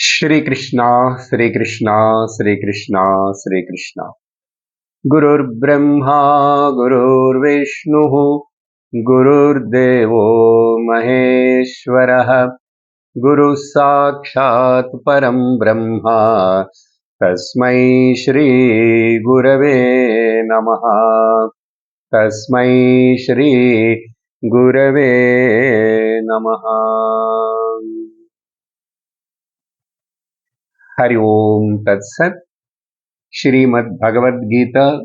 Shri Krishna, Shri Krishna, Shri Krishna, Shri Krishna. Gurur Brahma, Gurur Vishnu, Gurur Devo Maheshwaraha, Guru Sakshat Param Brahma, Tasmai Shri Gurave Namaha, Tasmai Shri Gurave Namaha. Hari Om Tat Sat. Shrimad Bhagavad Gita,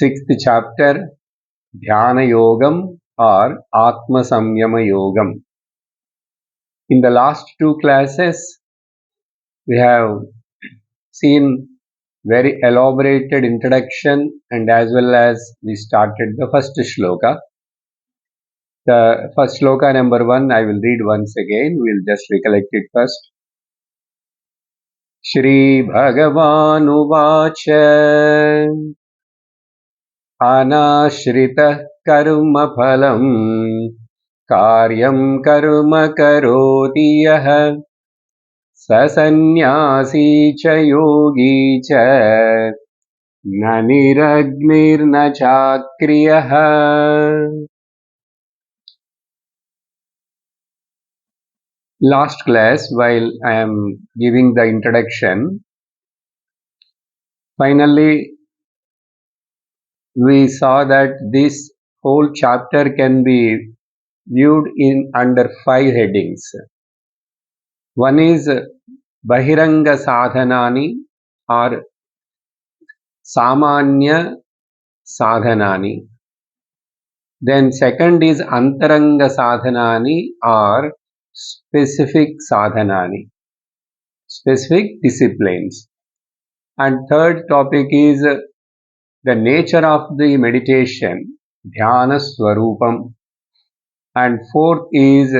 6th chapter, Dhyana Yogam or Atma-Samyama Yogam. In the last two classes, we have seen very elaborated introduction and as well as we started the first shloka. The first shloka number 1, I will read once again. We will just recollect it first. Shri Bhagavan अनाश्रितः कर्मफलम् कार्यं कर्म करोति यः स सन्न्यासी च योगी च न निरग्निर्न चाक्रियः. Last class, while I am giving the introduction, finally we saw that this whole chapter can be viewed in under 5 headings. One is Bahiranga Sadhanani or Samanya Sadhanani. Then second is Antaranga Sadhanani or Specific Sadhanani, specific disciplines. And third topic is the nature of the meditation, Dhyana Swarupam. And fourth is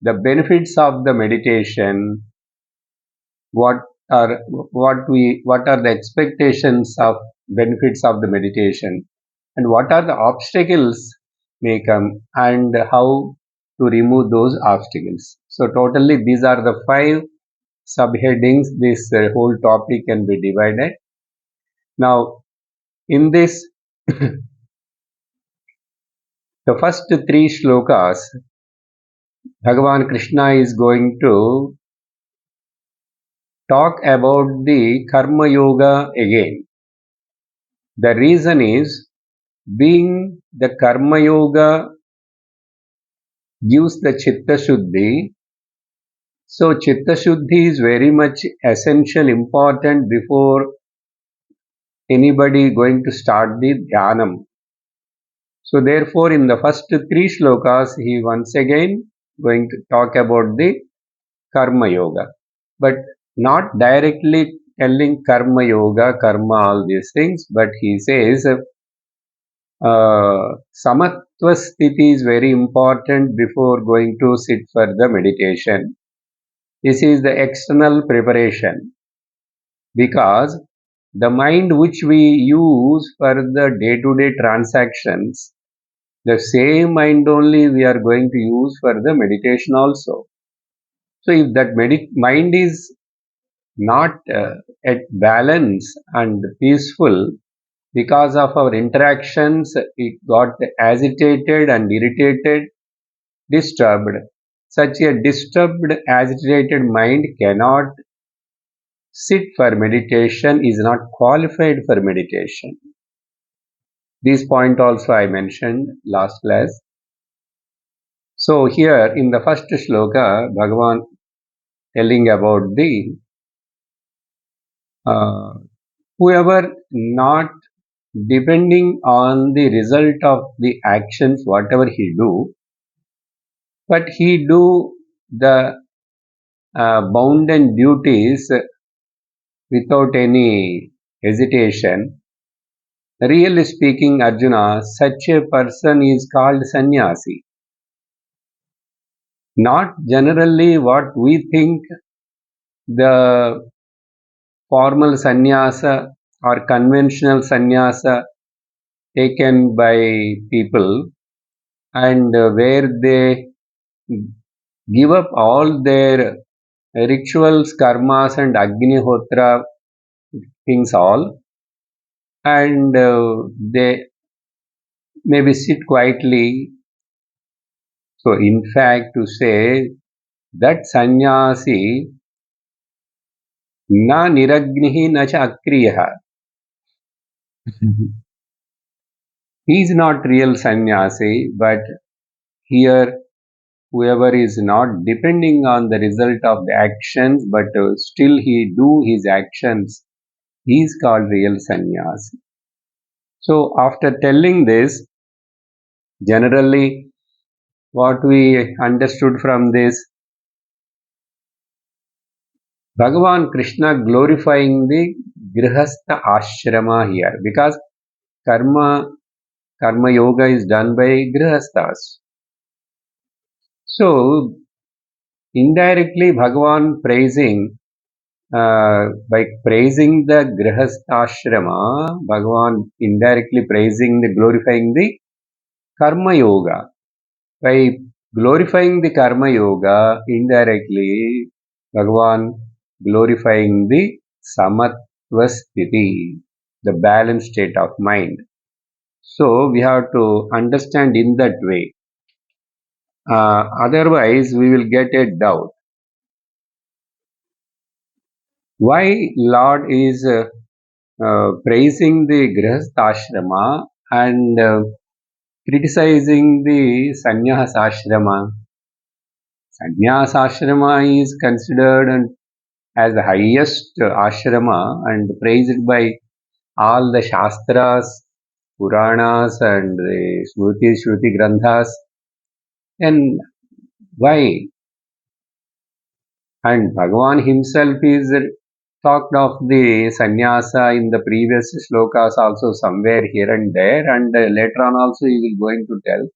the benefits of the meditation, what are the expectations of benefits of the meditation, and what are the obstacles may come and how to remove those obstacles. So totally these are the 5 subheadings. This whole topic can be divided. Now in this the first 3 shlokas, Bhagavan Krishna is going to talk about the Karma Yoga again. The reason is, being the Karma Yoga gives the Chitta Shuddhi, so Chitta Shuddhi is very much essential, important before anybody going to start the Dhyanam. So therefore in the first 3 shlokas, he once again going to talk about the Karma Yoga, but not directly telling Karma Yoga, Karma, all these things, but he says Samatva Sthiti is very important before going to sit for the meditation. This is the external preparation, because the mind which we use for the day-to-day transactions, the same mind only we are going to use for the meditation also. So if that mind is not at balance and peaceful, because of our interactions, it got agitated and irritated, disturbed. Such a disturbed, agitated mind cannot sit for meditation, is not qualified for meditation. This point also I mentioned last class. So here in the first shloka, Bhagavan telling about the whoever not depending on the result of the actions, whatever he do, but he do the bounden duties without any hesitation. Really speaking, Arjuna, such a person is called sannyasi. Not generally what we think the formal sannyasa or conventional sannyasa taken by people, and where they give up all their rituals, karmas and Agnihotra things all, and they maybe sit quietly. So in fact to say that sannyasi na niragnihi na cha akriyaha. He is not real sannyasi, but here whoever is not depending on the result of the actions, but still he do his actions, he is called real sannyasi. So after telling this, generally what we understood from this, Bhagavan Krishna glorifying the Grihastha Ashrama here, because karma yoga is done by Grihasthas. So indirectly Bhagavan praising, by praising the Grihastha-ashrama, Bhagavan indirectly glorifying the Karma Yoga. By glorifying the Karma Yoga, indirectly Bhagavan glorifying the Samatva Sthiti, the balanced state of mind. So we have to understand in that way. Otherwise, we will get a doubt. Why Lord is praising the Grihastha-ashrama and criticizing the Sannyasa-ashrama? Sannyasa-ashrama is considered as the highest ashrama and praised by all the Shastras, Puranas and the Smriti, Shruti Granthas. And why? And Bhagavan himself is talked of the sannyasa in the previous slokas also somewhere here and there, and later on also he will going to tell.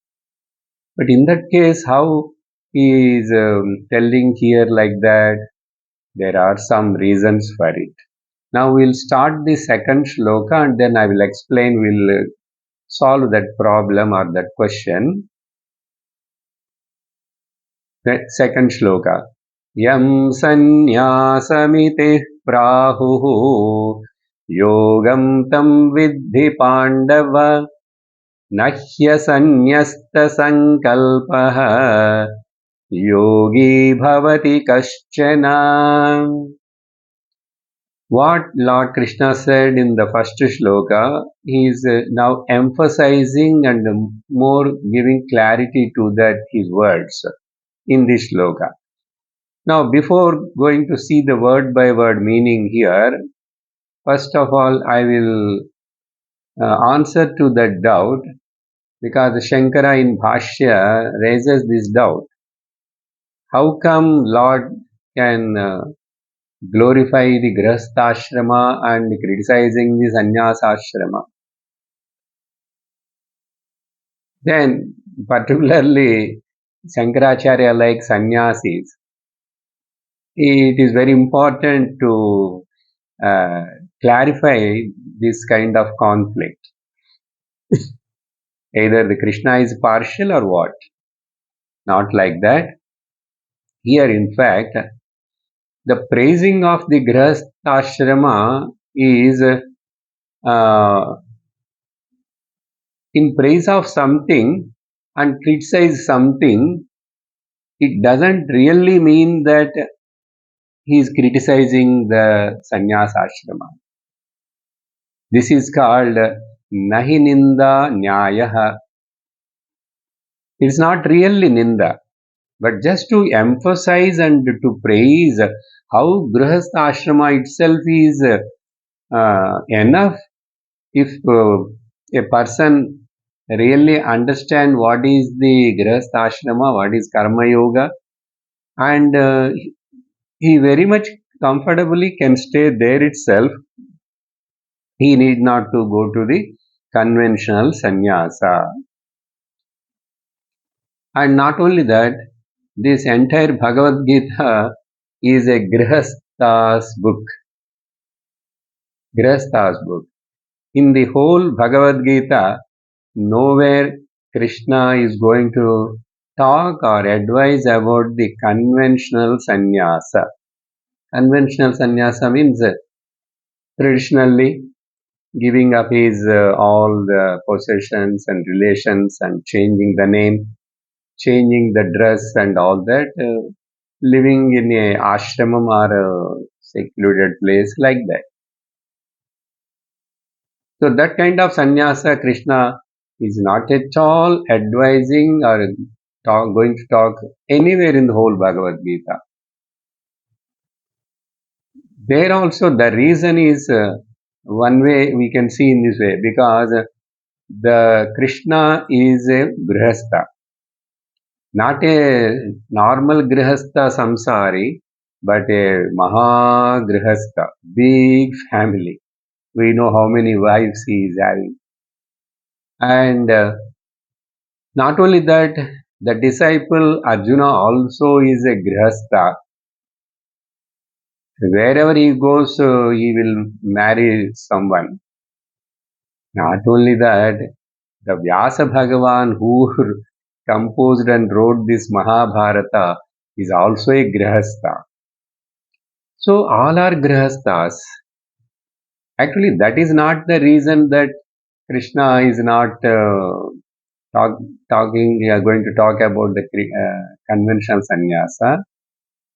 But in that case, how he is telling here like that? There are some reasons for it. Now we'll start the second shloka and then I will explain, we'll solve that problem or that question. The second shloka. Yam sannyasamitis prahuhu yogam tam vidhi pandava nahya sannyasta sankalpaha yogi bhavati kaschana. What Lord Krishna said in the first shloka, he is now emphasizing and more giving clarity to that his words in this shloka. Now, before going to see the word by word meaning here, first of all, I will answer to that doubt, because Shankara in Bhashya raises this doubt. How come Lord can glorify the Grihastha-ashrama and criticizing the Sannyasa-ashrama? Then, particularly Shankaracharya like sannyasis, it is very important to clarify this kind of conflict. Either the Krishna is partial or what? Not like that. Here, in fact, the praising of the Grihastha-ashrama is in praise of something and criticize something. It doesn't really mean that he is criticizing the sannyasa-ashrama. This is called nahi ninda nyayaha. It's not really ninda, but just to emphasize and to praise how Grihastha ashrama itself is enough. If a person really understand what is the Grihastha ashrama, what is karma yoga, and he very much comfortably can stay there itself. He need not to go to the conventional sannyasa. And not only that, this entire Bhagavad Gita is a Grihastha's book. Grihastha's book. In the whole Bhagavad Gita, nowhere Krishna is going to talk or advise about the conventional sannyasa. Conventional sannyasa means traditionally giving up his all the possessions and relations and changing the name, changing the dress and all that, living in a ashramam or a secluded place like that. So that kind of sannyasa Krishna is not at all advising or going to talk anywhere in the whole Bhagavad Gita. There also the reason is one way we can see in this way, because the Krishna is a grihastha, not a normal grihastha samsari, but a maha grihastha, big family. We know how many wives he is having. And not only that, the disciple Arjuna also is a grihastha. Wherever he goes, he will marry someone. Not only that, the Vyasa Bhagavan who composed and wrote this Mahabharata is also a grihastha. So all are grihasthas. Actually, that is not the reason that Krishna is not going to talk about the conventional sannyasa.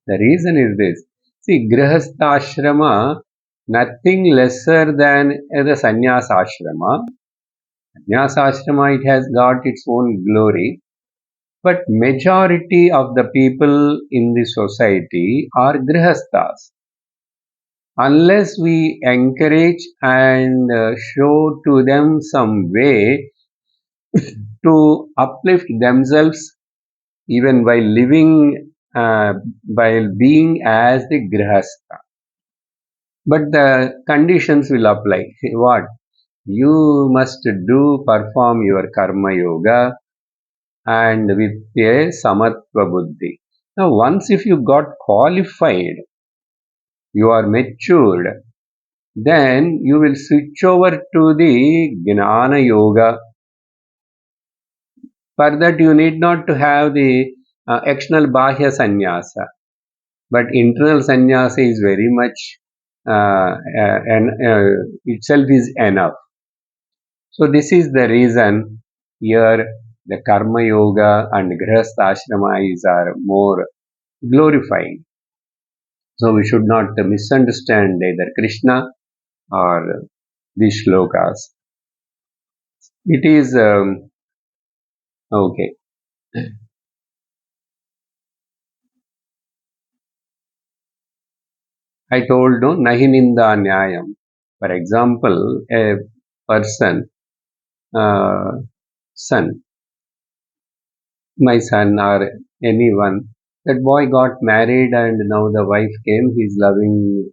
The reason is this. See, grihastha ashrama, nothing lesser than the sannyasa ashrama. Sannyasa ashrama, it has got its own glory. But majority of the people in the society are grihasthas. Unless we encourage and show to them some way to uplift themselves, even by living, while being as the grihastha. But the conditions will apply. What? You must perform your karma yoga and with a samatva buddhi. Now, once if you got qualified, you are matured, then you will switch over to the Gnana Yoga. For that, you need not to have the external Bahya Sannyasa, but internal Sannyasa is very much itself is enough. So, this is the reason here the Karma Yoga and Grihastha Ashrama are more glorifying. So, we should not misunderstand either Krishna or these shlokas. It is okay. I told no nahininda nyayam. For example, a person, son, my son or anyone, that boy got married and now the wife came. He's loving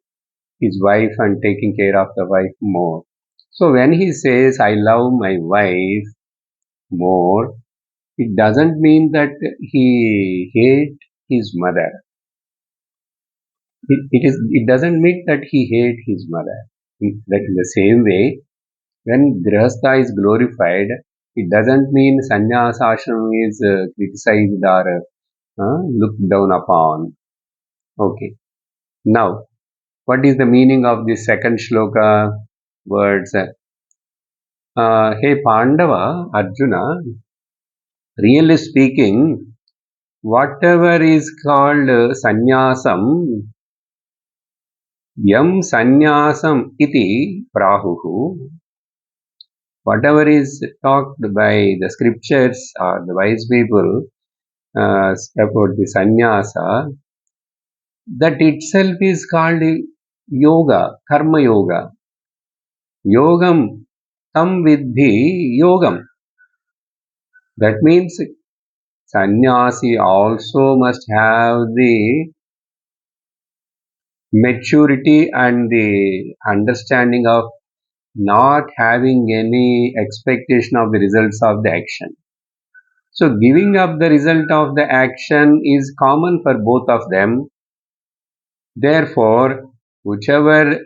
his wife and taking care of the wife more. So when he says, I love my wife more, it doesn't mean that he hates his mother. It doesn't mean that he hates his mother. That in the same way, when Grihastha is glorified, it doesn't mean sannyasa ashram is criticized or looked down upon. Okay. Now, what is the meaning of this second shloka words? Hey Pandava, Arjuna, really speaking, whatever is called sannyasam, yam sannyasam iti prahuhu, whatever is talked by the scriptures or the wise people about the sannyasa, that itself is called yoga, karma yoga. Yogam tam vidhi yogam. That means sannyasi also must have the maturity and the understanding of not having any expectation of the results of the action. So giving up the result of the action is common for both of them. Therefore, whichever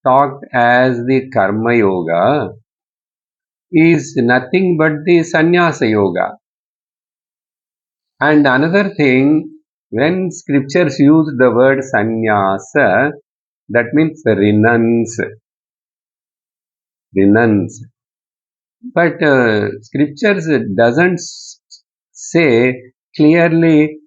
talked as the karma yoga is nothing but the sannyasa yoga. And another thing, When scriptures use the word sannyasa, that means renounce. But scriptures doesn't say clearly,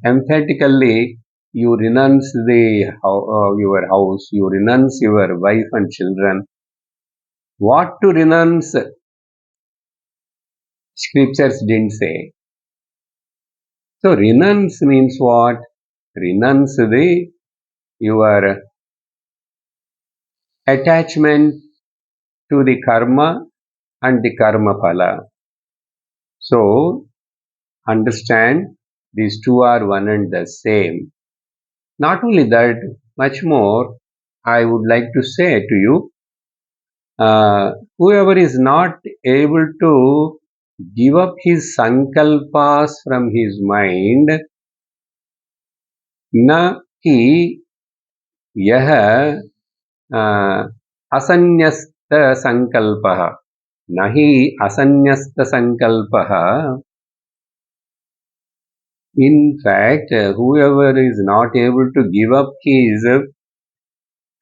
emphatically, you renounce your house, you renounce your wife and children. What to renounce? Scriptures didn't say. So renounce means what? Renounce your attachment to the karma and the karma phala. So understand these two are one and the same. Not only that, much more I would like to say to you, whoever is not able to give up his sankalpas from his mind, na hi यह असन्यस्त संकल्पः न हि असन्यस्त संकल्पः. In fact, whoever is not able to give up his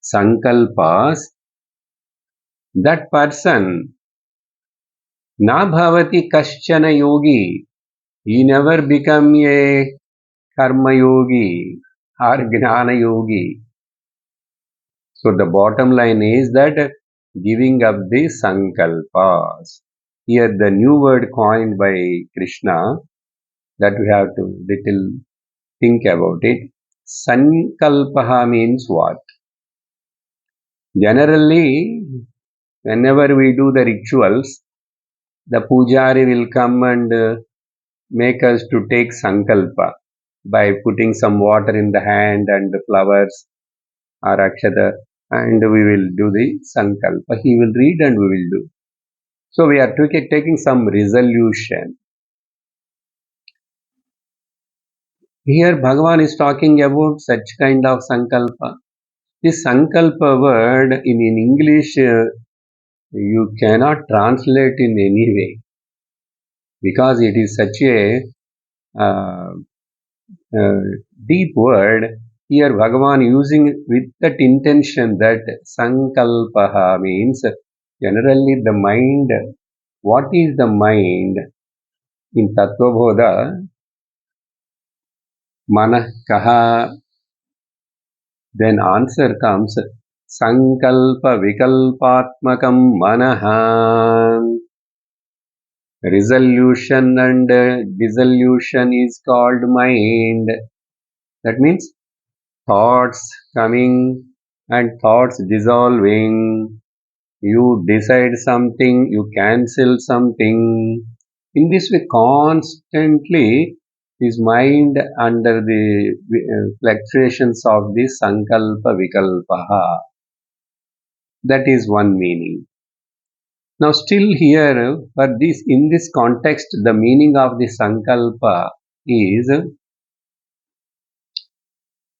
sankalpas, that person na bhavati kaschana yogi. He never become a karma yogi or gnana yogi. So the bottom line is that giving up the sankalpas. Here the new word coined by Krishna that we have to little think about it. Sankalpaha means what? Generally, whenever we do the rituals, the pujari will come and make us to take sankalpa by putting some water in the hand and the flowers or akshata, and we will do the sankalpa. He will read and we will do. So we are taking some resolution. Here Bhagavan is talking about such kind of sankalpa. This sankalpa word in English you cannot translate in any way because it is such a uh, deep word. Here Bhagavan using with that intention that sankalpaha means generally the mind. What is the mind? In Tattvabodha, manah kaha, then answer comes sankalpa vikalpatmakam manaha. Resolution and dissolution is called mind. That means thoughts coming and thoughts dissolving. You decide something, you cancel something. In this way, constantly, his mind under the fluctuations of the sankalpa vikalpaha. That is one meaning. Now, still here, for this, in this context, the meaning of the sankalpa is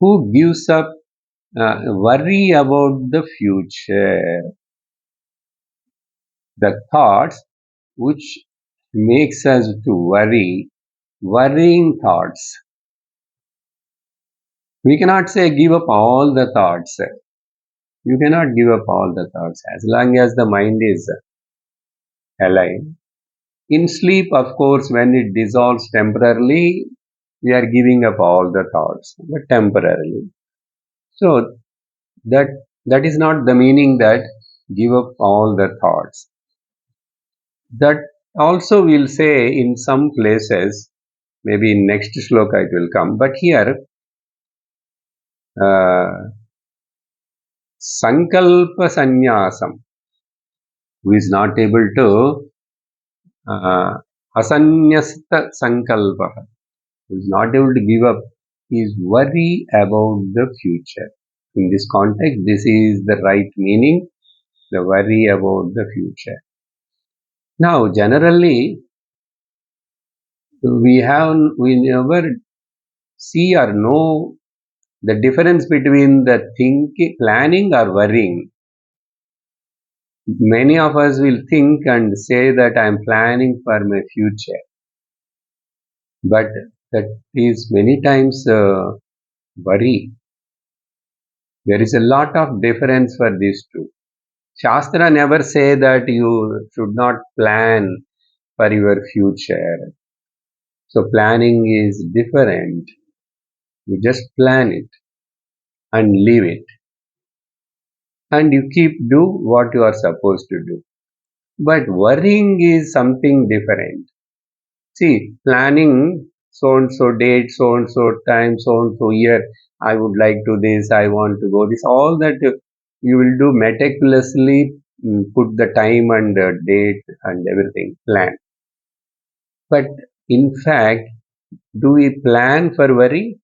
who gives up worry about the future. The thoughts which makes us to worry, worrying thoughts. We cannot say give up all the thoughts. You cannot give up all the thoughts as long as the mind is alive. In sleep, of course, when it dissolves temporarily, we are giving up all the thoughts, but temporarily. So that is not the meaning that give up all the thoughts. That also we'll say in some places, maybe in next shloka it will come, but here sankalpa sannyasam, who is not able to asanyasta sankalpa, who is not able to give up, is worry about the future. In this context, this is the right meaning, the worry about the future. Now, generally, we never see or know the difference between the thinking, planning or worrying. Many of us will think and say that I am planning for my future. But that is many times worry. There is a lot of difference for these two. Shastra never say that you should not plan for your future. So planning is different. You just plan it and leave it. And you keep do what you are supposed to do. But worrying is something different. See, planning so and so date, so and so time, so and so year, I would like to this, I want to go this, all that you will do meticulously, put the time and date and everything, plan. But in fact, do we plan for worry?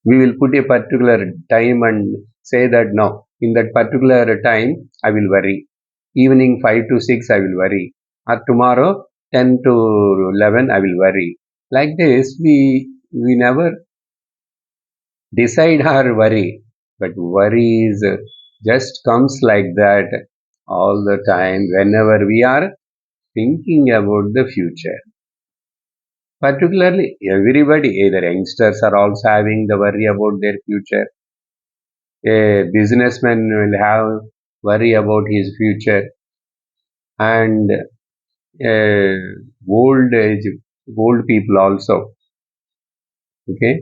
We will put a particular time and say that no, in that particular time I will worry. Evening 5 to 6 I will worry. Or tomorrow 10 to 11 I will worry. Like this, we never decide our worry. But worry is just comes like that all the time whenever we are thinking about the future. Particularly, everybody, either youngsters are also having the worry about their future. A businessman will have worry about his future, and old age, old people also. Okay,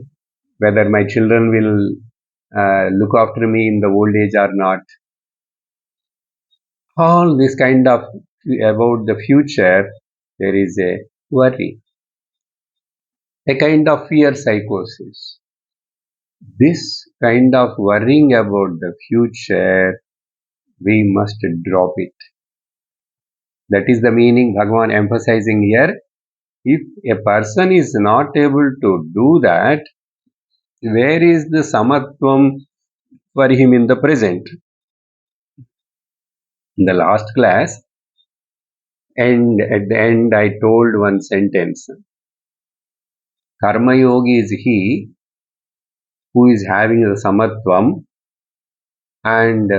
whether my children will look after me in the old age or not. All this kind of about the future, there is a worry, a kind of fear psychosis. This kind of worrying about the future, we must drop it. That is the meaning Bhagavan emphasizing here. If a person is not able to do that, where is the samatvam for him in the present? In the last class, and at the end I told one sentence. Karma yogi is he who is having the samatvam, and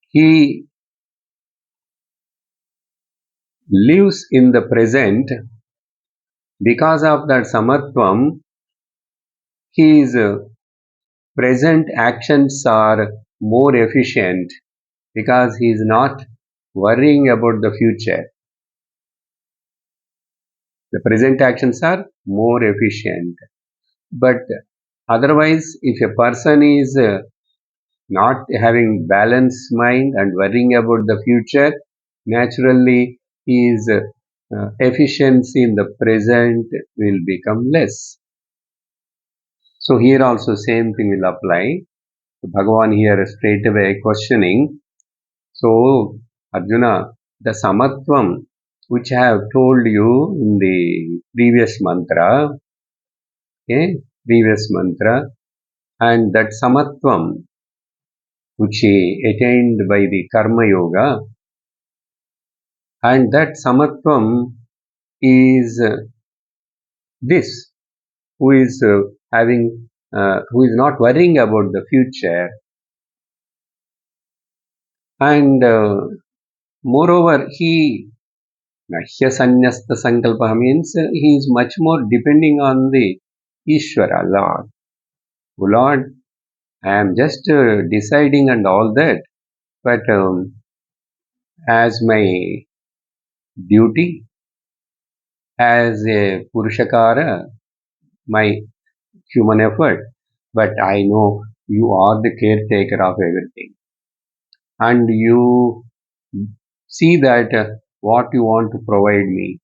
he lives in the present. Because of that samatvam, his present actions are more efficient because he is not worrying about the future. The present actions are more efficient. But otherwise, if a person is not having balanced mind and worrying about the future, naturally his efficiency in the present will become less. So here also same thing will apply. Bhagavan here straight away questioning. So Arjuna, the samatvam which I have told you in the previous mantra, and that samatvam which he attained by the karma yoga, and that samatvam is this, who is who is not worrying about the future, and moreover he Nahya Sanyasta Sankalpa means he is much more depending on the Ishvara, Lord. Oh Lord, I am just deciding and all that, but as my duty, as a Purushakara, my human effort, but I know you are the caretaker of everything. And you see that what you want to provide me.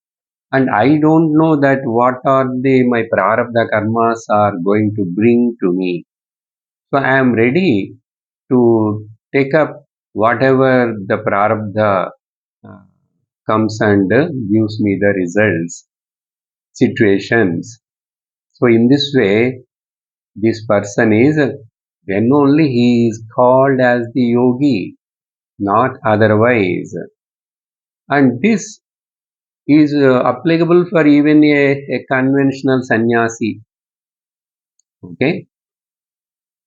And I don't know that what are my prarabdha karmas are going to bring to me. So I am ready to take up whatever the prarabdha uh, comes and gives me the results, situations. So in this way, this person is, then only he is called as the yogi, not otherwise. And this is applicable for even a conventional sannyasi. Okay.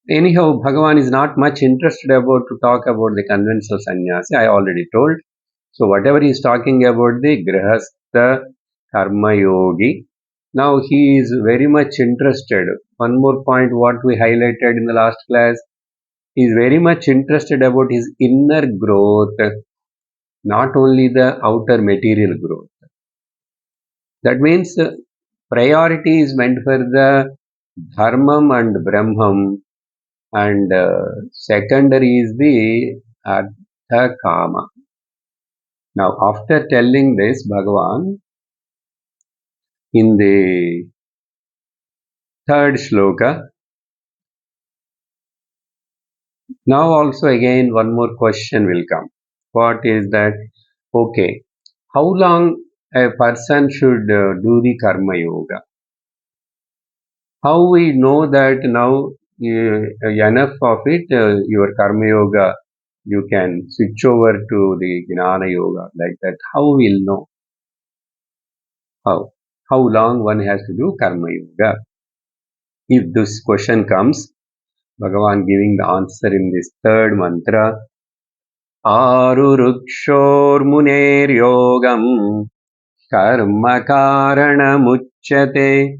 Anyhow, Bhagavan is not much interested about to talk about the conventional sannyasi. I already told. So whatever he is talking about the grihastha Karma Yogi. Now he is very much interested. One more point what we highlighted in the last class, he is very much interested about his inner growth, not only the outer material growth. That means priority is meant for the dharmam and brahmam, and secondary is the artha kama. Now after telling this, Bhagavan in the third shloka, now also again one more question will come. What is that? Okay, how long a person should do the karma yoga? How we know that now enough of it, your karma yoga, you can switch over to the jnana yoga like that. How we'll know? How? How long one has to do karma yoga? If this question comes, Bhagavan giving the answer in this third mantra. Arurukshormuneryogam karma karanamuchyate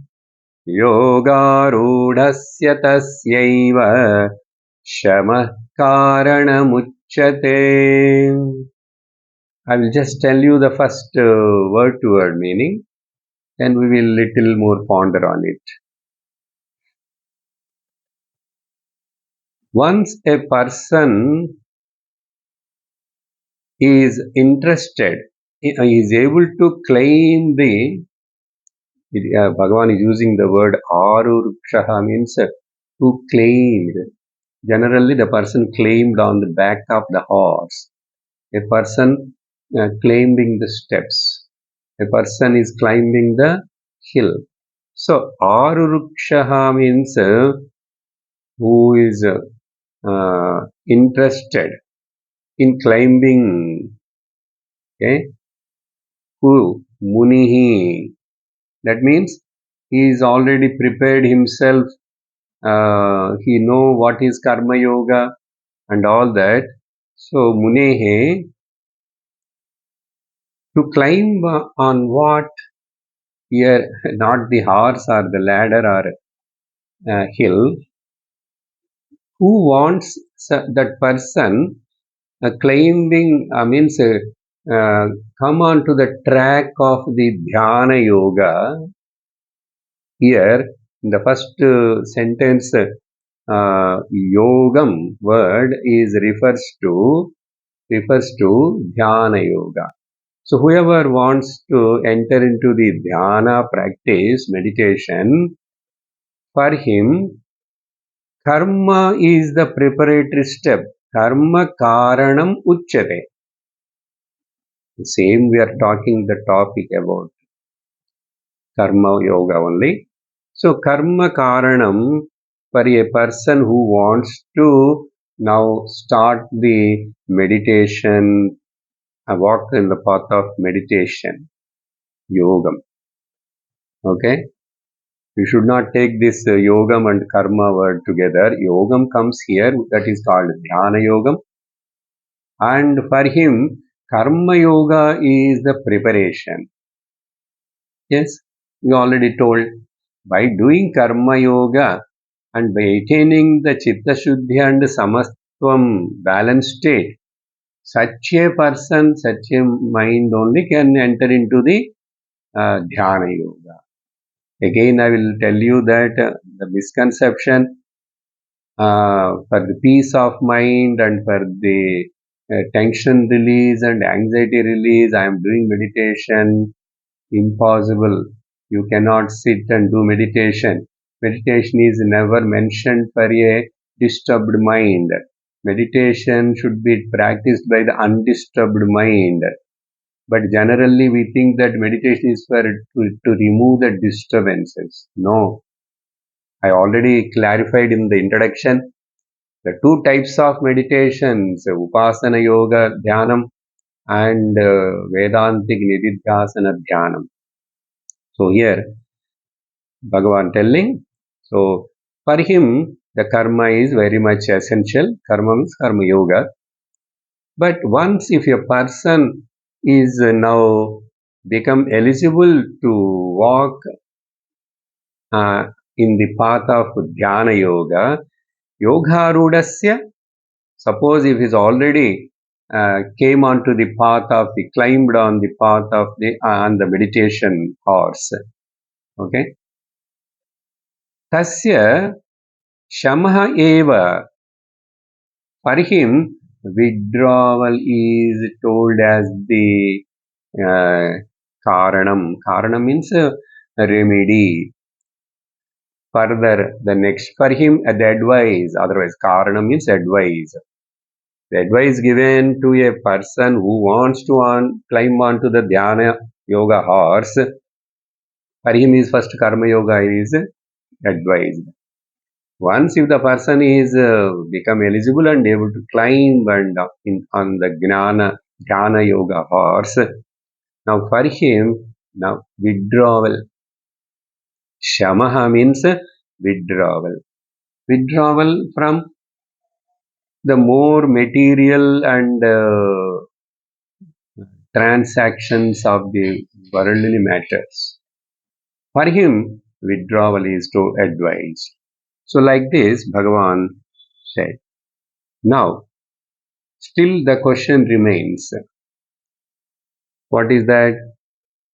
yogarudhasya tasyaiva shamah karanamuchyate. I will just tell you the first word to word meaning, then we will little more ponder on it. Once a person is interested, he is able to claim the, Bhagavan is using the word arurukshaha means to claim. Generally the person claimed on the back of the horse. A person climbing the steps. A person is climbing the hill. So arurukshaha means who is interested in climbing. Okay, who munihi. That means he is already prepared himself. He know what is karma yoga and all that. So munehe, to climb on what? Here not the horse or the ladder or hill. Who wants that person climbing means come on to the track of the dhyana yoga. Here in the first sentence, yogam word is refers to dhyana yoga. So whoever wants to enter into the dhyana practice, meditation, for him karma is the preparatory step. Karma karanam uchyate. Same we are talking the topic about karma yoga only. So karma karanam for a person who wants to now start the meditation, walk in the path of meditation, yogam. Okay, you should not take this yogam and karma word together. Yogam comes here, that is called dhyana yogam, and for him karma yoga is the preparation. Yes, we already told, by doing karma yoga and by attaining the chitta shuddhi and samastvam balanced state, such a person, such a mind only can enter into the dhyana yoga. Again, I will tell you that the misconception for the peace of mind and for the tension release and anxiety release, I am doing meditation. Impossible. You cannot sit and do meditation. Meditation is never mentioned for a disturbed mind. Meditation should be practiced by the undisturbed mind. But generally we think that meditation is for to remove the disturbances. No. I already clarified in the introduction the two types of meditations, Upasana Yoga Dhyanam and Vedantic Nididhyasana Dhyanam. So here Bhagavan telling, so for him the karma is very much essential. Karma means karma yoga. But once if a person is now become eligible to walk uh, in the path of Dhyana Yoga, Yogarudasya, suppose if he's already came onto the path of the, climbed on the path of the, on the meditation horse, okay, Tasya Shamaha Eva, for him, withdrawal is told as the uh, Karanam. Karanam means remedy. Further, the next for him, the advice, otherwise, Karanam means advice. The advice given to a person who wants to climb onto the Dhyana Yoga horse, for him is first Karma Yoga is advised. Once if the person is become eligible and able to climb and on the Jnana Yoga horse, now for him, now withdrawal. Shamaha means withdrawal. Withdrawal from the more material and transactions of the worldly matters. For him, withdrawal is to advise. So like this, Bhagavan said. Now, still the question remains. What is that?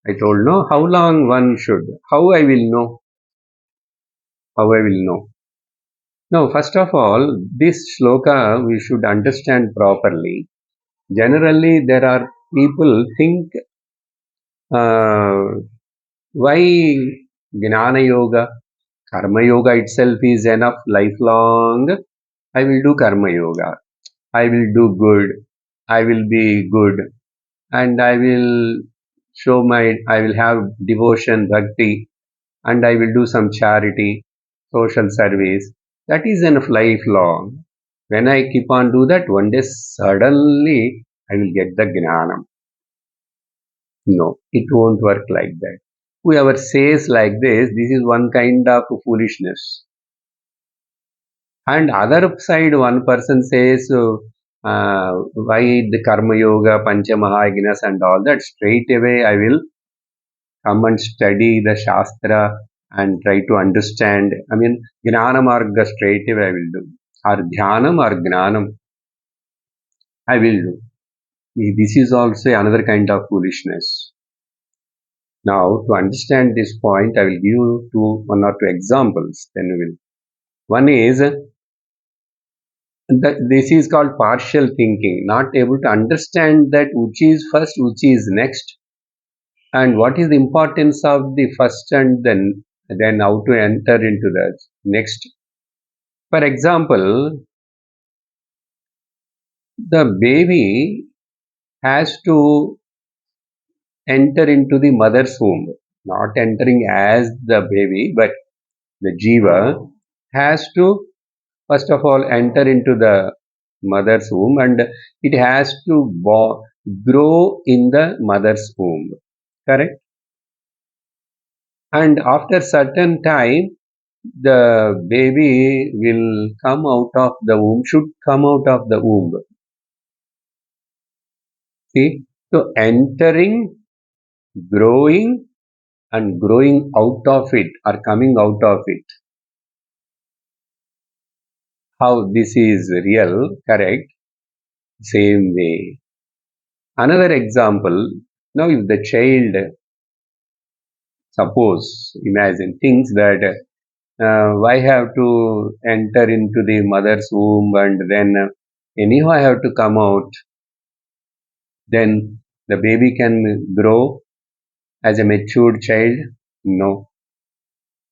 I told no. How long one should? How I will know? How I will know? Now, first of all, this shloka we should understand properly. Generally, there are people think uh, why Jnana Yoga, Karma Yoga itself is enough lifelong. I will do Karma Yoga. I will do good. I will be good. And I will I will have devotion, bhakti, and I will do some charity, social service. That is enough lifelong. When I keep on do that, one day suddenly I will get the gnanam. No, it won't work like that. Whoever says like this is one kind of foolishness. And other side, one person says, why the Karma Yoga, Pancha Mahayagnas and all that, straight away I will come and study the Shastra and try to understand. I mean, Gnana Marga straight away I will do. Or Dhyanam or Gnanam, I will do. This is also another kind of foolishness. Now, to understand this point, I will give you one or two examples. Then we will. One is this is called partial thinking, not able to understand that which is first, which is next, and what is the importance of the first and then how to enter into the next. For example, the baby has to enter into the mother's womb, not entering as the baby, but the jiva has to first of all enter into the mother's womb and it has to grow in the mother's womb. Correct? And after certain time, the baby will come out of the womb, should come out of the womb. See? So entering, growing, and growing out of it or coming out of it. How this is real, correct? Same way. Another example, now if the child, suppose, imagine, thinks that why have to enter into the mother's womb and then anyhow I have to come out, then the baby can grow as a matured child? No.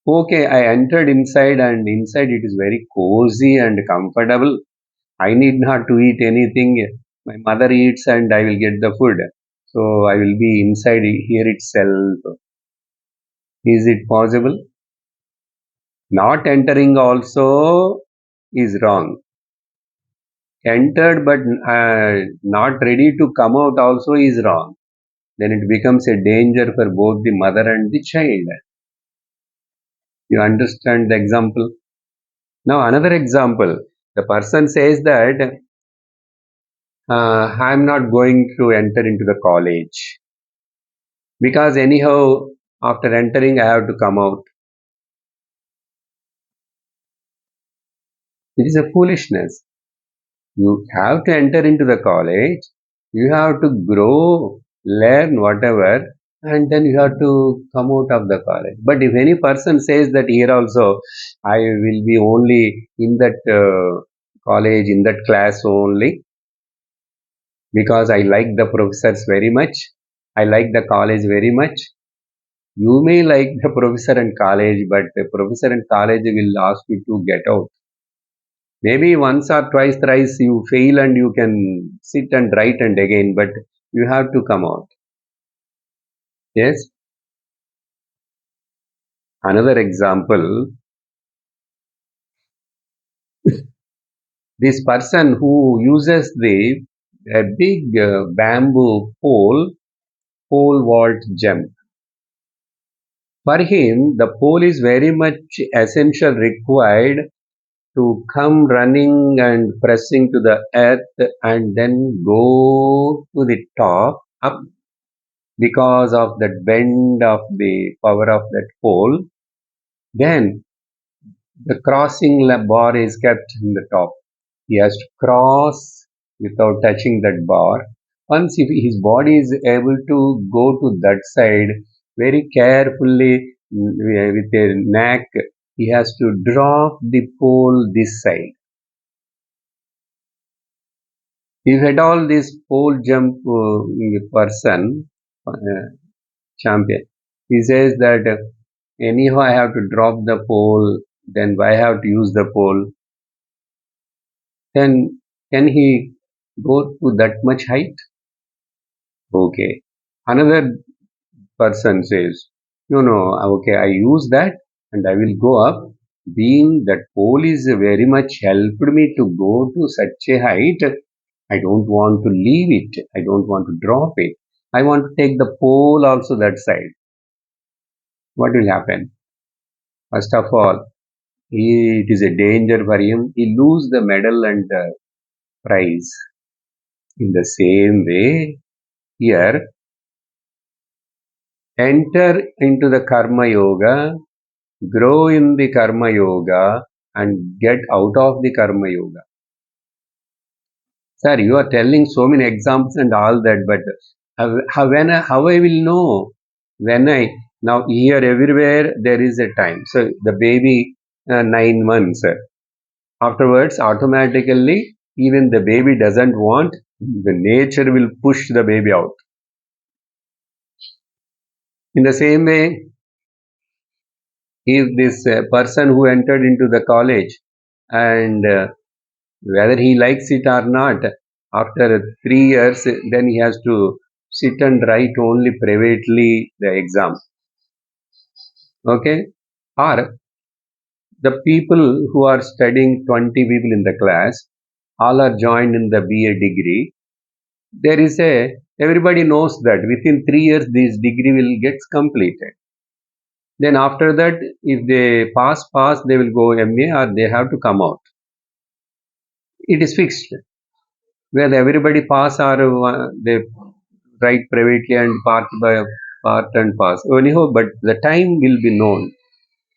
Okay, I entered inside and inside it is very cozy and comfortable. I need not to eat anything. My mother eats and I will get the food. So I will be inside here itself. Is it possible? Not entering also is wrong. Entered but not ready to come out also is wrong. Then it becomes a danger for both the mother and the child. You understand the example? Now another example. The person says that I am not going to enter into the college. because anyhow, after entering, I have to come out. It is a foolishness. You have to enter into the college, you have to grow, learn whatever, and then you have to come out of the college. But if any person says that here also, I will be only in that college, in that class only, because I like the professors very much, I like the college very much. You may like the professor and college, but the professor and college will ask you to get out. Maybe once or twice, thrice you fail and you can sit and write and again, but you have to come out. Yes. Another example, this person who uses the a big bamboo pole vault jump. For him, the pole is very much essential required to come running and pressing to the earth and then go to the top up because of that bend of the power of that pole. Then the crossing bar is kept in the top. He has to cross without touching that bar. Once if his body is able to go to that side very carefully with a neck, he has to drop the pole this side. If at all this pole jump person, uh, champion, he says that anyhow I have to drop the pole, then why I have to use the pole? Then can he go to that much height? Okay. Another person says, no, okay, I use that and I will go up. Being that pole is very much helped me to go to such a height, I don't want to leave it. I don't want to drop it. I want to take the pole also that side. What will happen? First of all, it is a danger for him. He lose the medal and the prize. In the same way, here, enter into the karma yoga, grow in the karma yoga, and get out of the karma yoga. Sir, you are telling so many examples and all that, but how I will know? When I now here everywhere there is a time. So the baby 9 months. Afterwards, automatically, even the baby doesn't want, the nature will push the baby out. In the same way, if this person who entered into the college and whether he likes it or not, after 3 years, then he has to sit and write only privately the exam. Okay? Or the people who are studying 20 people in the class, all are joined in the BA degree. There is everybody knows that within 3 years this degree will get completed. Then after that, if they pass, they will go MA or they have to come out. It is fixed. Whether everybody pass or they write privately and part by part and pass. Anyhow, but the time will be known.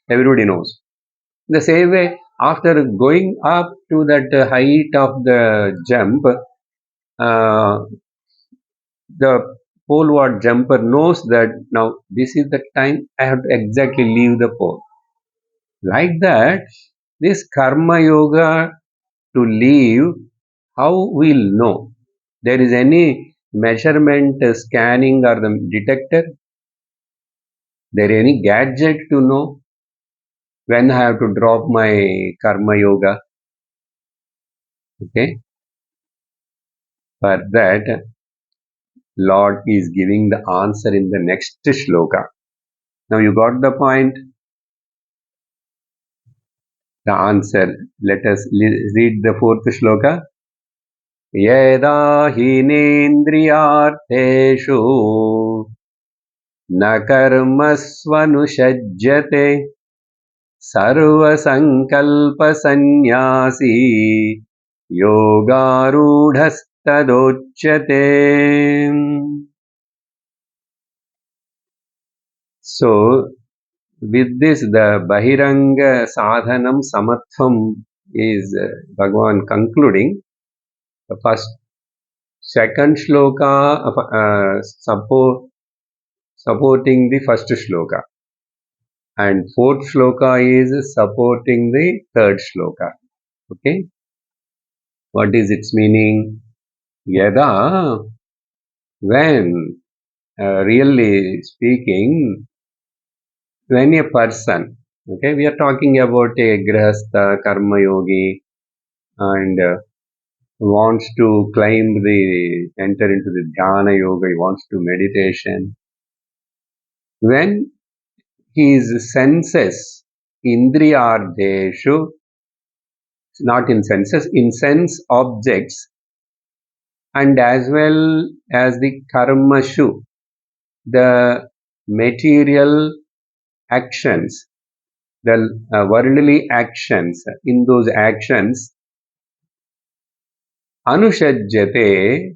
Everybody knows. In the same way, after going up to that height of the jump, the pole vault jumper knows that now this is the time I have to exactly leave the pole. Like that, this karma yoga to leave, how we'll know? There is any measurement scanning or the detector? There any gadget to know when I have to drop my karma yoga? Okay. For that, Lord is giving the answer in the next shloka. Now you got the point? The answer. Let us read the fourth shloka. यदा हीनेन्द्रियार्थेषु न कर्मस्वनुषज्यते सर्वसङ्कल्पसन्न्यासी योगारूढस्तदोच्यते. So, with this, the Bahiranga Sadhanam Samatvam is Bhagavan concluding. The second shloka supporting the first shloka, and fourth shloka is supporting the third shloka. Okay, what is its meaning? Yada, when really speaking, when a person, okay, we are talking about a grihastha, karma yogi, and wants to climb enter into the dhyana yoga, he wants to meditation. When his senses, indriyardeshu, not in senses, in sense objects, and as well as the karmashu, the material actions, the worldly actions, in those actions, anushajyate,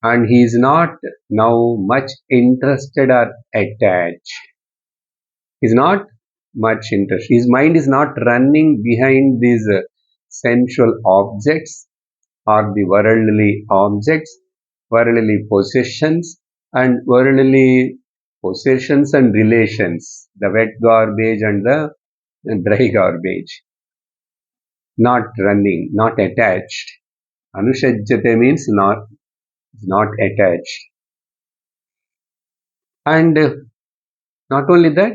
and he is not now much interested or attached. He is not much interested. His mind is not running behind these sensual objects or the worldly objects, worldly possessions, and worldly possessions and relations, the wet garbage and the dry garbage. Not running, not attached. Anushajyate means not attached. And not only that,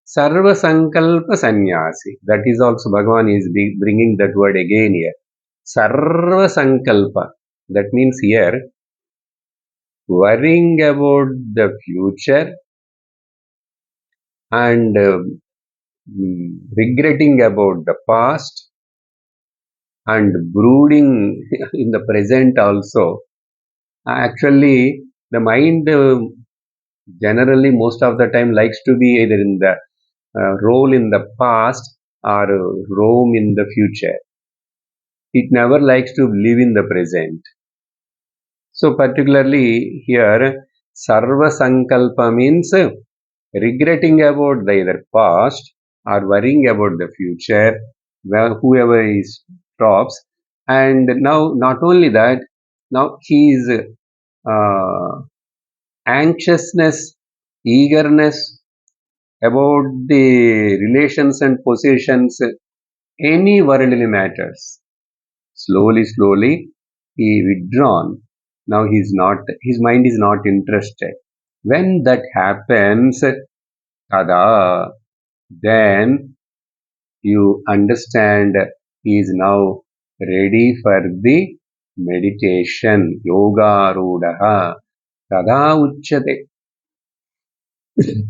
Sarva Sankalpa Sannyasi. That is also Bhagavan is bringing that word again here. Sarva Sankalpa. That means here, worrying about the future and regretting about the past and brooding in the present also. Actually, the mind generally most of the time likes to be either in the role in the past or roam in the future. It never likes to live in the present. So particularly here, Sarva Sankalpa means regretting about the either past or worrying about the future, whoever is drops. And now not only that, now he is anxiousness, eagerness about the relations and possessions, any worldly matters. Slowly, he withdrawn. Now his mind is not interested. When that happens, tada, then you understand he is now ready for the meditation. Yoga rudaha. Tada uchyate.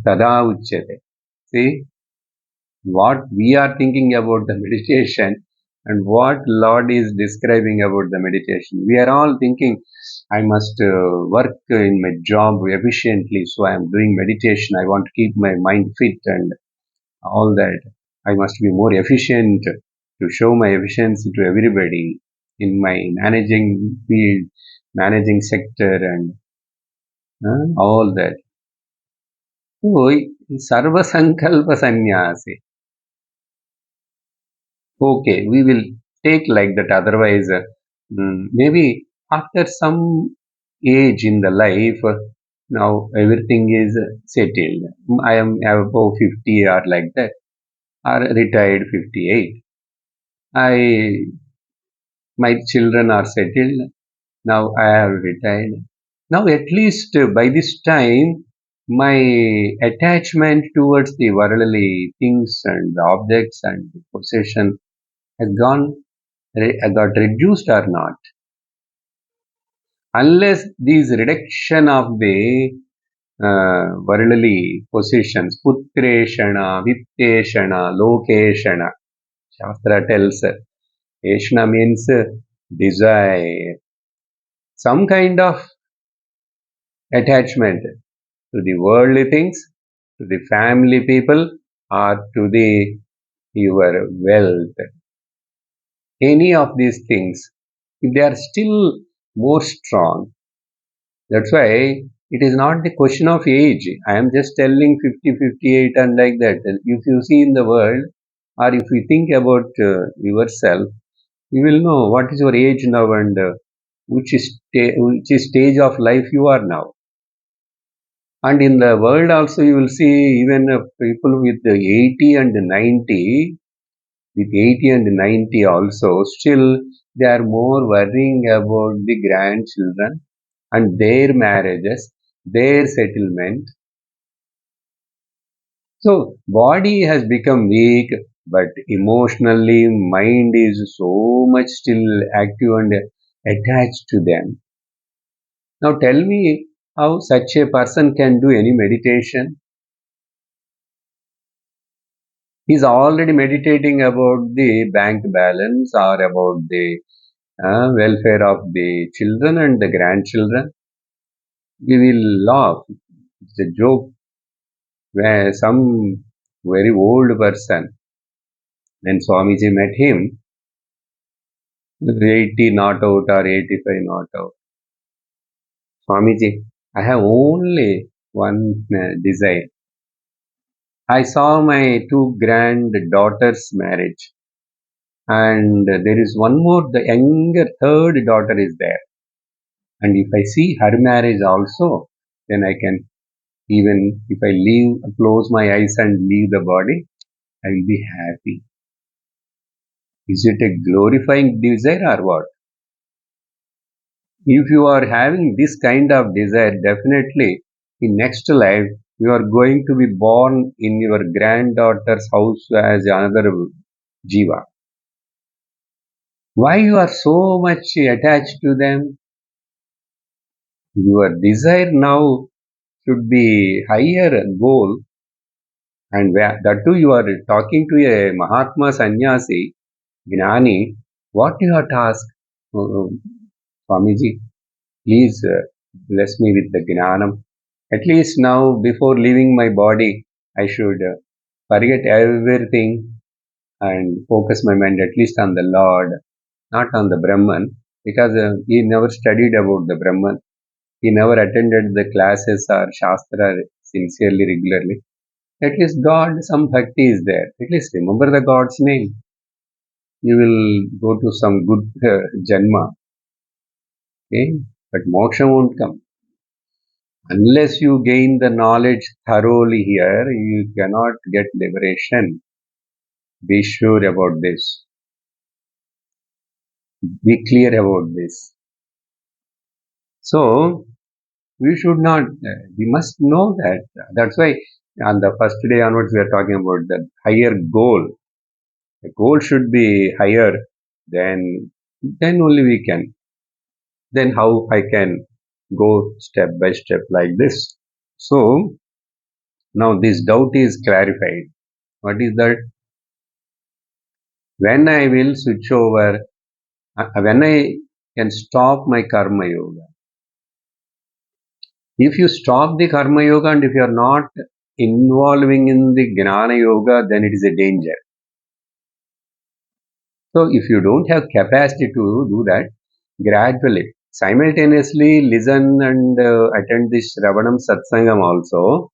Tada uchyate. See, what we are thinking about the meditation and what Lord is describing about the meditation. We are all thinking, I must work in my job efficiently, so I am doing meditation. I want to keep my mind fit and all that. I must be more efficient to show my efficiency to everybody in my managing field, managing sector, and all that. So, Sarva Sankalpa Sannyasi. Okay, we will take like that. Otherwise, maybe after some age in the life, now everything is settled. I am above 50 or like that, or retired 58. My children are settled. Now I have retired. Now at least by this time, my attachment towards the worldly things and the objects and the possession has got reduced or not. Unless these reduction of the worldly possessions, putreshana, vitteshana, lokeshana, Shastra tells, Eshna means desire, some kind of attachment to the worldly things, to the family people, or to the your wealth. Any of these things, if they are still more strong, that's why It is not the question of age. I am just telling 50, 58 and like that. If you see in the world or if you think about yourself, you will know what is your age now and which is stage of life you are now. And in the world also you will see even people with 80 and 90, with 80 and 90 also, still they are more worrying about the grandchildren and their marriages, their settlement. So body has become weak, but emotionally mind is so much still active and attached to them. Now tell me how such a person can do any meditation. He's already meditating about the bank balance or about the welfare of the children and the grandchildren. We will laugh. It's a joke where some very old person, when Swamiji met him, 80 not out or 85 not out. Swamiji, I have only one desire. I saw my two granddaughters' marriage, and there is one more, the younger third daughter is there. And if I see her marriage also, then I can, even if I leave, close my eyes and leave the body, I will be happy. Is it a glorifying desire or what? If you are having this kind of desire, definitely in next life you are going to be born in your granddaughter's house as another jiva. Why you are so much attached to them? Your desire now should be higher goal, and that too you are talking to a Mahatma Sannyasi, Gnani. What you have to ask, Swamiji? Please bless me with the Gnanam. At least now, before leaving my body, I should forget everything and focus my mind at least on the Lord, not on the Brahman, because he never studied about the Brahman. He never attended the classes or Shastra sincerely, regularly. At least God, some bhakti is there. At least remember the God's name. You will go to some good janma. Okay? But moksha won't come. Unless you gain the knowledge thoroughly here, you cannot get liberation. Be sure about this. Be clear about this. So, we should not, we must know that. That's why on the first day onwards, we are talking about the higher goal. The goal should be higher, then only we can. Then how I can go step by step like this. So, now this doubt is clarified. What is that? When I will switch over, when I can stop my karma yoga. If you stop the karma yoga and if you are not involving in the gnana yoga, then it is a danger. So if you don't have capacity to do that, gradually, simultaneously listen and attend this Shravanam Satsangam also,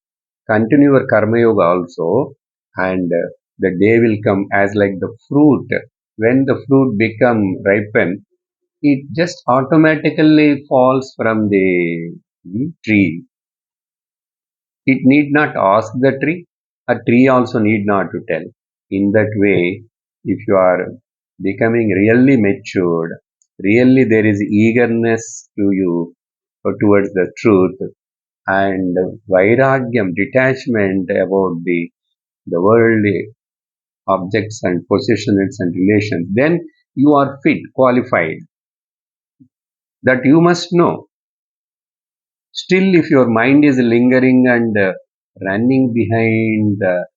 continue your karma yoga also, and the day will come as like the fruit. When the fruit become ripen, it just automatically falls from the tree. It need not ask the tree. A tree also need not to tell. In that way, if you are becoming really matured, really there is eagerness to you towards the truth and vairagyam, detachment about the worldly objects and possessions and relations, then you are fit, qualified. That you must know. Still, if your mind is lingering and running behind the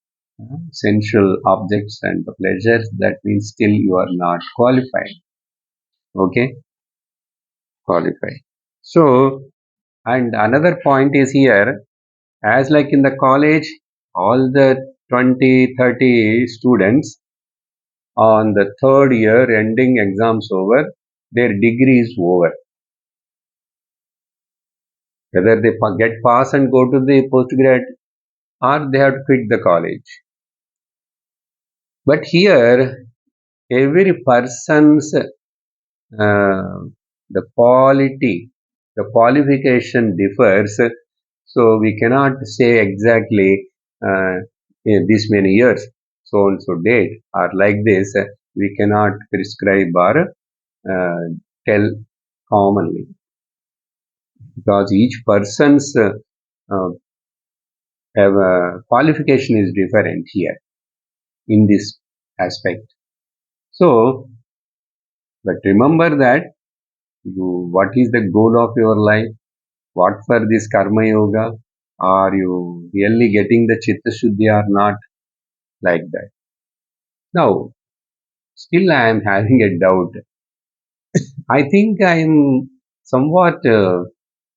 sensual objects and the pleasures, that means still you are not qualified. Okay, qualified. So, and another point is here, as like in the college, all the 20, 30 students on the third year ending exams over, their degree is over. whether they get pass and go to the postgrad or they have to quit the college. But here, every person's the quality, the qualification differs. So we cannot say exactly in this many years, so and so date, or like this. We cannot prescribe or tell commonly because each person's uh, qualification is different here in this aspect. So, but remember that what is the goal of your life? What for this karma yoga? Are you really getting the chitta shuddhi or not? Like that. Now, still I am having a doubt. I think I am somewhat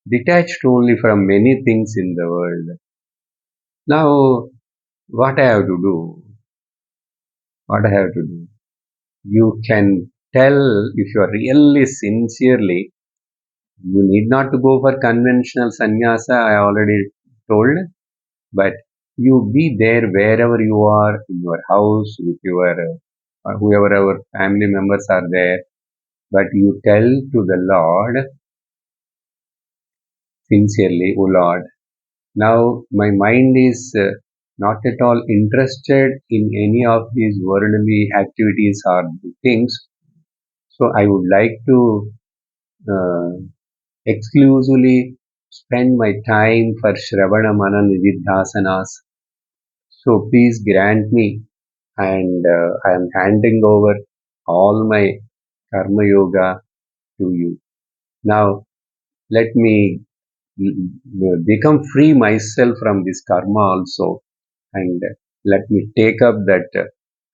detached only from many things in the world. Now, what I have to do? What I have to do? You can tell if you are really sincerely, you need not to go for conventional sannyasa, I already told, but you be there wherever you are, in your house, with your whoever our family members are there, but you tell to the Lord sincerely, O Lord, now my mind is not at all interested in any of these worldly activities or things, so I would like to uh, exclusively spend my time for Shravana Mana Nididhasanas. So please grant me, and I am handing over all my karma yoga to you. Now let me become free myself from this karma also, and let me take up that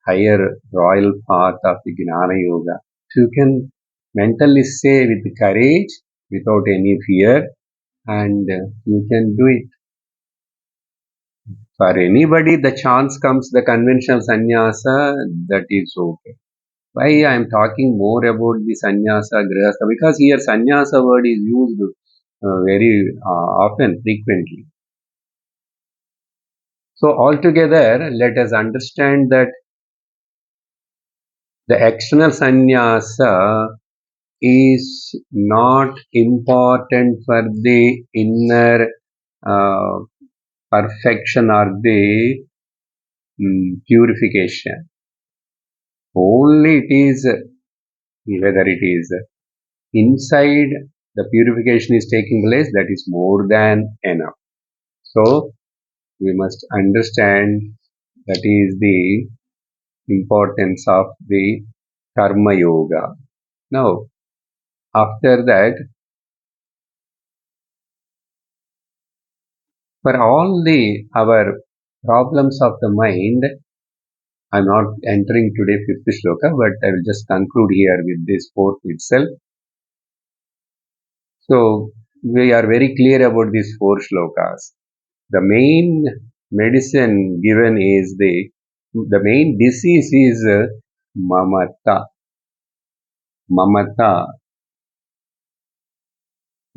higher royal path of the Gnana Yoga. So you can mentally say with courage, without any fear, and you can do it. For anybody, the chance comes, the conventional sannyasa, that is okay. Why I am talking more about the sannyasa, grihastha? Because here sannyasa word is used very often, frequently. So altogether, let us understand that the external sannyasa is not important for the inner uh, perfection or the purification. Only it is whether it is inside the purification is taking place, that is more than enough. So we must understand that is the importance of the karma yoga. Now, after that, for all the our problems of the mind, I'm not entering today fifth shloka, but I will just conclude here with this fourth itself. So we are very clear about these four shlokas. The main medicine given is the main disease is mamata. Mamata.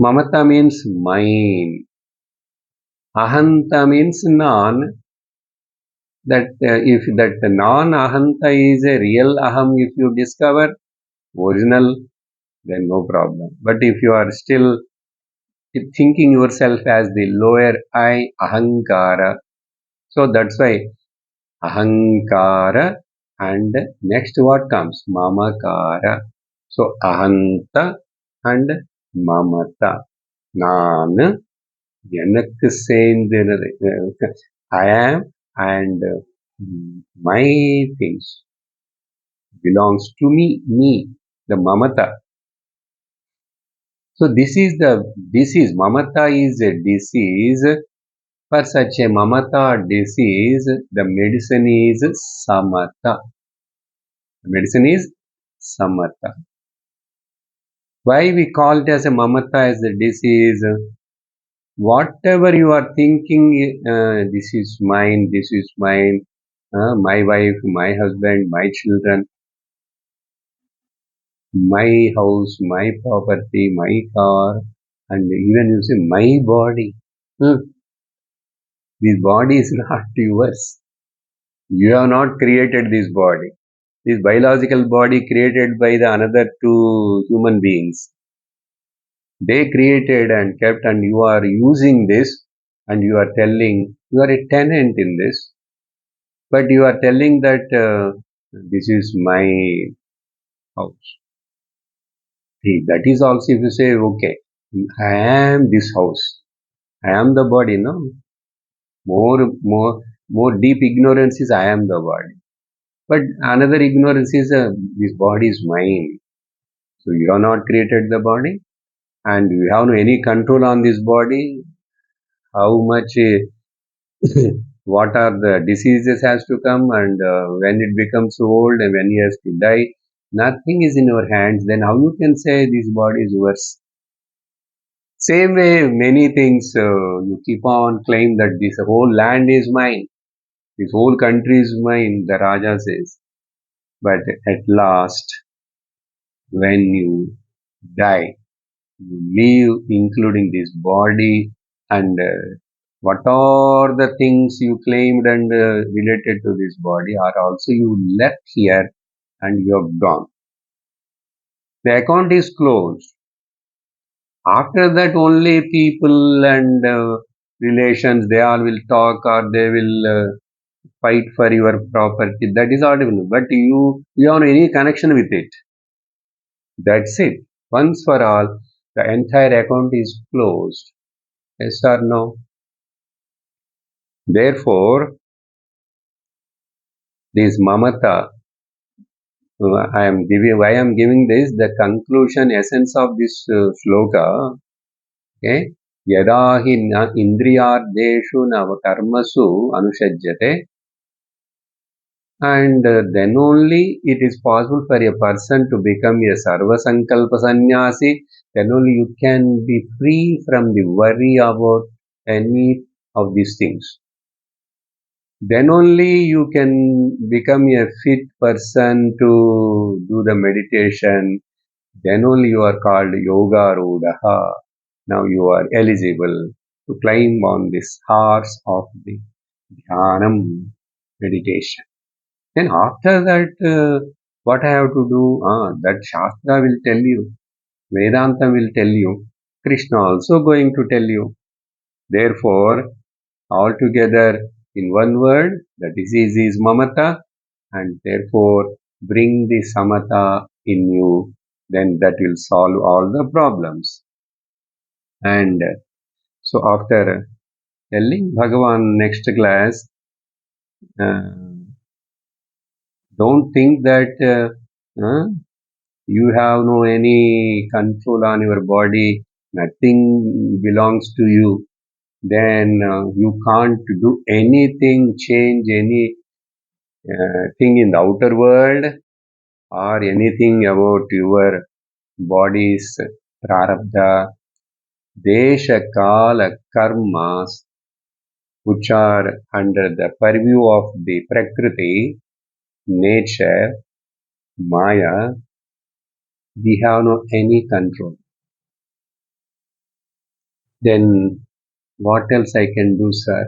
Mamata means mine. Ahanta means non. That if that non-ahanta is a real aham, if you discover original, then no problem. But if you are still thinking yourself as the lower I, ahankara, so that's why ahankara, and next what comes? Mamakara. So ahanta and mamata. நான் எனக்கு சேர்ந்தது I am, and my things belongs to me, the mamata. So this is mamata is a disease. For such a mamata disease, the medicine is samatha. The medicine is samatha. Why we call it as a mamata as a disease? Whatever you are thinking, this is mine, this is mine, my wife, my husband, my children, my house, my property, my car, And even you say, my body. This body is not yours. You have not created this body. This biological body created by the another two human beings. They created and kept, and you are using this, and you are telling you are a tenant in this, but you are telling that this is my house. See, that is also if you say, okay, I am this house, I am the body, no? More deep ignorance is I am the body. But another ignorance is this body is mine. So you have not created the body, and you have no any control on this body. How much, what are the diseases has to come, and when it becomes old and when he has to die, nothing is in your hands. Then how you can say this body is yours? Same way, many things you keep on claim that this whole land is mine, this whole country is mine. The Raja says, but at last, when you die, you leave, including this body, and what are the things you claimed and related to this body are also you left here and you have gone. The account is closed. After that, only people and relations, they all will talk or they will fight for your property. That is audible. But you have any connection with it. That's it. Once for all, the entire account is closed. Yes or no? Therefore, this mamata, why I am giving this, the conclusion essence of this sloka, okay? Yada hi indriyardeshu nav karmasu anushajyate, and then only it is possible for a person to become a sarva sankalpa sannyasi, then only you can be free from the worry about any of these things. Then only you can become a fit person to do the meditation. Then only you are called yoga rudaha. Now you are eligible to climb on this horse of the dhyanam meditation. Then after that, what I have to do? That Shastra will tell you. Vedanta will tell you. Krishna also going to tell you. Therefore, altogether in one word, the disease is mamata, and therefore bring the samatha in you, then that will solve all the problems. And so after telling Bhagavan next class, don't think that you have no any control on your body, nothing belongs to you, then you can't do anything, change any thing in the outer world or anything about your body's prarabdha, desha, kala, karmas, which are under the purview of the prakriti, nature, maya, we have no any control. Then what else I can do, sir?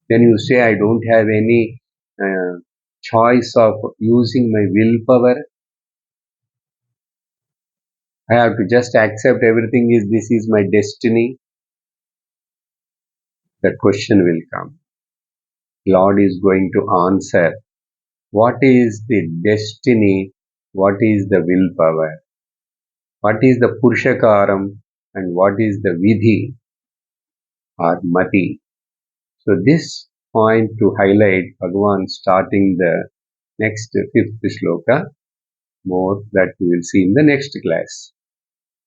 Then you say I don't have any choice of using my willpower. I have to just accept everything is this is my destiny. That question will come. Lord is going to answer. What is the destiny? What is the willpower? What is the purushakaram? And what is the vidhi or mati? So this point to highlight Bhagavan starting the next fifth shloka. More that we will see in the next class.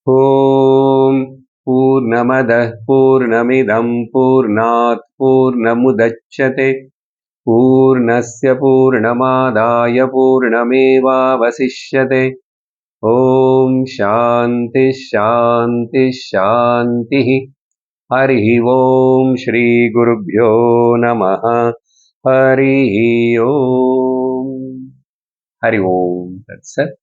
Om Purnamadah Purnamidam Purnat Purnamudachyate Purnasya Purnamadaya Purnamevavasishyate. Om Shanti Shanti Shanti. Hari Om Shri Gurubhyo Namaha. Hari Om. Hari Om. That's it.